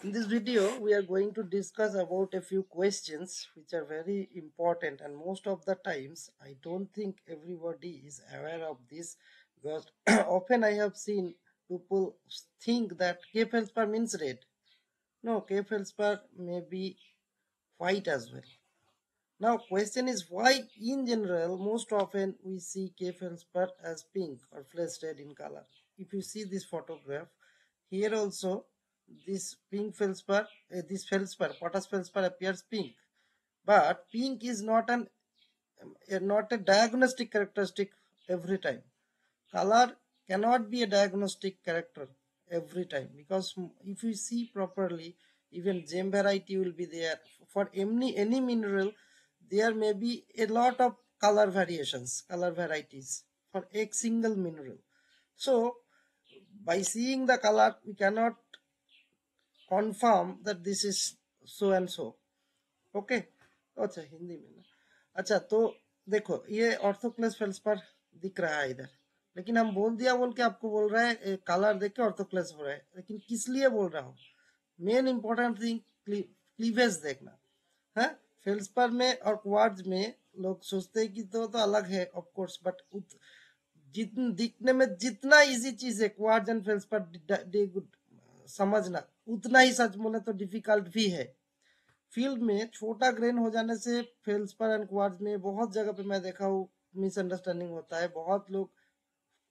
In this video, we are going to discuss about a few questions which are very important, and most of the times I don't think everybody is aware of this, because often I have seen people think that K feldspar means red. No, K feldspar may be white as well. Now question is, why in general most often we see K feldspar as pink or flesh red in color. If you see this photograph, here also this pink feldspar, this feldspar, potash feldspar appears pink. But pink is not a diagnostic characteristic every time. Color cannot be a diagnostic character every time, because if you see properly, even gem variety will be there. For any mineral, there may be a lot of color variations, color varieties for a single mineral. So by seeing the color, we cannot confirm that this is so and so. Okay, अच्छा हिंदी में ना। अच्छा तो देखो, ये ऑर्थोक्लेस feldspar दिख रहा है इधर, लेकिन हम बोल दिया बोल के आपको बोल रहा है कलर देख के ऑर्थोक्लेस हो रहा है, लेकिन किस लिए बोल रहा हूँ? मेन इंपॉर्टेंट थिंग क्लीवेज देखना है। फेल्सपार में और क्वार्ट्ज में लोग सोचते हैं कि तो अलग है ऑफ कोर्स, बट जितने दिखने में जितना इजी चीज है क्वार्ट्ज एंड फेल्सपार समझना, उतना ही सच बोले तो डिफिकल्ट भी है। फील्ड में छोटा ग्रेन हो जाने से फेल्सपार एंड क्वार्ट्ज में बहुत जगह पे मैं देखा हूँ मिसअंडरस्टैंडिंग होता है। बहुत लोग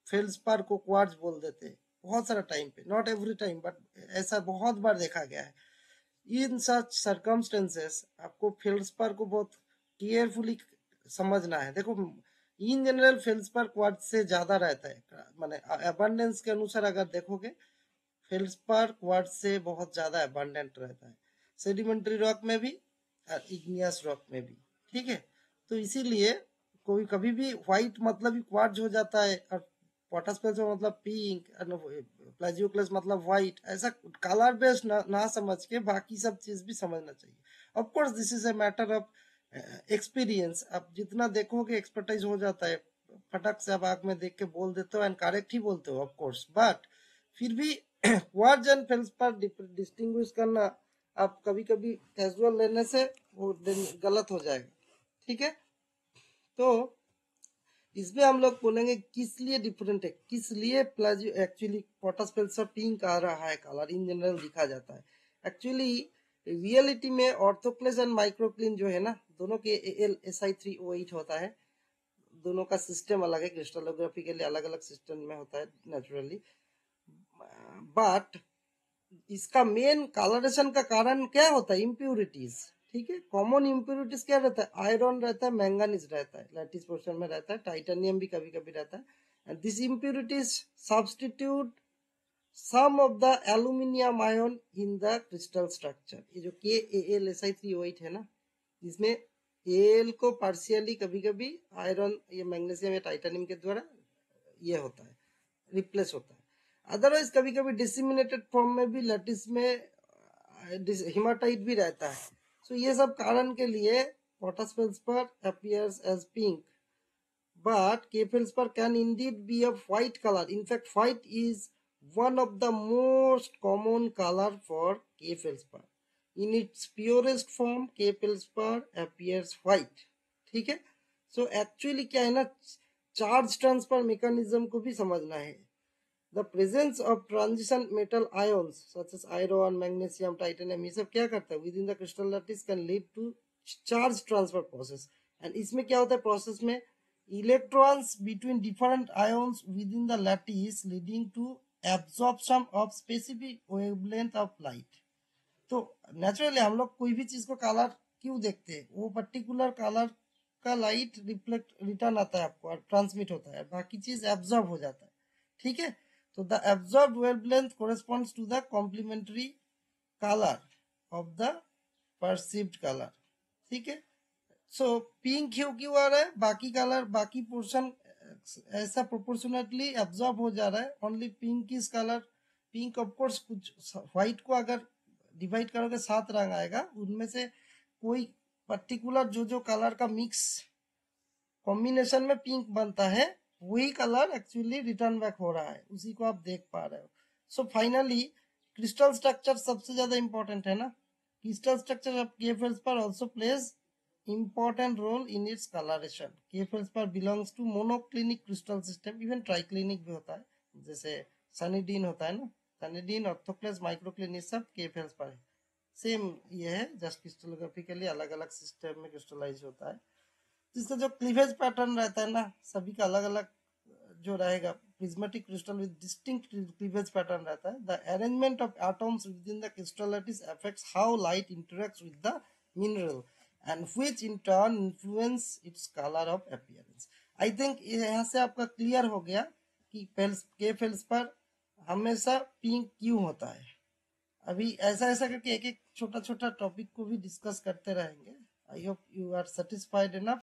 फेल्सपार को क्वार्ट्ज बोल देते हैं बहुत सारा टाइम पे, नॉट एवरी टाइम बट ऐसा बहुत बार देखा गया है। इन सच सर्कमस्टेंसेस आपको फेल्सपार को बहुत केयरफुली समझना है। देखो, इन जनरल फेल्सपार क्वार्ट्ज से ज्यादा रहता है, माने अबंडेंस के अनुसार अगर देखोगे फेल्सपार क्वार्ट्ज से बहुत ज्यादा अबंडेंट रहता है, सेडिमेंट्री रॉक में भी और इग्नियस रॉक में भी। ठीक है, तो इसीलिए कोई कभी भी व्हाइट मतलब ही क्वार्ट्ज हो जाता है, और पोटाश फेल्सपार मतलब पिंक, प्लाजियोक्लेस मतलब व्हाइट, ऐसा कलर बेस्ड ना समझ के बाकी सब चीज भी समझना चाहिए। Of course this is a matter of experience. आप जितना देखोगे एक्सपर्टाइज हो जाता है, फटक से आप आग में देख के बोल देते हो एंड करेक्ट ही बोलते हो ऑफ कोर्स, बट फिर भी क्वार्ट्ज एंड फेल्सपार डिस्टिंग्विश करना आप कभी कभी कैजुअल लेने से वो गलत हो जाएगा। ठीक है, तो इसमें हम लोग बोलेंगे किस लिए डिफरेंट है, किस लिए प्लाजियो एक्चुअली पोटाश फेल्सपार पिंक आ रहा है, कलर इन जनरल दिखा जाता है। एक्चुअली रियलिटी में ऑर्थोक्लेस एंड माइक्रोक्लीन जो है ना, दोनों के AlSi3O8 होता है। दोनों का सिस्टम अलग है, क्रिस्टलोग्राफी के लिए अलग अलग सिस्टम में होता है नेचुरली, बट इसका मेन कलरेशन का कारण क्या होता है? इम्प्यूरिटीज। ठीक है, कॉमन इम्प्यूरिटीज क्या रहता है? आयरन रहता है, मैंगनीज रहता है, लैटिस पोर्शन में रहता है, टाइटेनियम भी कभी कभी रहता है। And this impurities substitute some of the aluminium ion in the crystal structure. ये जो KAlSi3O8 है ना, इसमें एल को पार्शियली कभी कभी आयरन, ये मैग्नीशियम या टाइटेनियम के द्वारा ये होता है, रिप्लेस होता है। अदरवाइज कभी कभी डिसिमिनेटेड फॉर्म में भी लैटिस में हिमाटाइट भी रहता है। सो ये सब कारण के लिए potash feldspar appears as pink, but K feldspar can indeed be of white color. In fact, white is one of the most common color for K feldspar. In its purest form, K feldspar appears white. ठीक है, so actually क्या है ना, charge transfer mechanism को भी समझना है। The presence of transition metal ions such as iron, magnesium, titanium, ये सब क्या करता है within the crystal lattice can lead to charge transfer process. And इसमें क्या होता है प्रोसेस में? Electrons between different ions within the lattice leading to absorption of specific wavelength of light. तो नेचुरली हम लोग कोई भी चीज को कलर क्यों देखते हैं? वो पर्टिकुलर कलर का लाइट रिफ्लेक्ट रिटर्न आता है आपको और ट्रांसमिट होता है, बाकी चीज एब्जॉर्ब हो जाता है। ठीक है, तो the absorbed wavelength corresponds to the complementary colour of the perceived colour. ठीक है, सो पिंक क्यों क्यों आ रहा है? बाकी कलर, बाकी पोर्शन ऐसा प्रोपोर्शनेटली एब्जॉर्ब हो जा रहा है, only pink is colour. Pink of course, कुछ व्हाइट को अगर डिवाइड करोगे 7 रंग आएगा, उनमें से कोई पर्टिकुलर जो कलर का मिक्स कॉम्बिनेशन में पिंक बनता है, वही कलर एक्चुअली रिटर्न बैक हो रहा है, उसी को आप देख पा रहे हो। सो फाइनली क्रिस्टल स्ट्रक्चर सबसे ज्यादा इंपॉर्टेंट है ना। Crystal structure of K feldspar also plays important role in its coloration. K feldspar belongs to monoclinic crystal system, even triclinic भी होता है, जैसे सनीडीन होता है ना, सनीडीन, ऑर्थोक्लेस, माइक्रोक्लिन, ये सब के फेल्सपार है। सेम ये है, जस्ट क्रिस्टलोग्राफिकली अलग अलग सिस्टम में क्रिस्टलाइज होता है। तो इसका जो क्लीवेज पैटर्न रहता है ना, सभी का अलग अलग जो रहेगा, prismatic crystal with distinct cleavage pattern रहता है। The arrangement of atoms with in the crystal lattice affects how light interacts with the mineral and which in turn influence its color of appearance. I think यहाँ से आपका clear हो गया कि के feldspar हमेशा पिंक क्यों होता है। अभी ऐसा ऐसा करके एक एक छोटा छोटा टॉपिक को भी डिस्कस करते रहेंगे। I hope you are satisfied enough.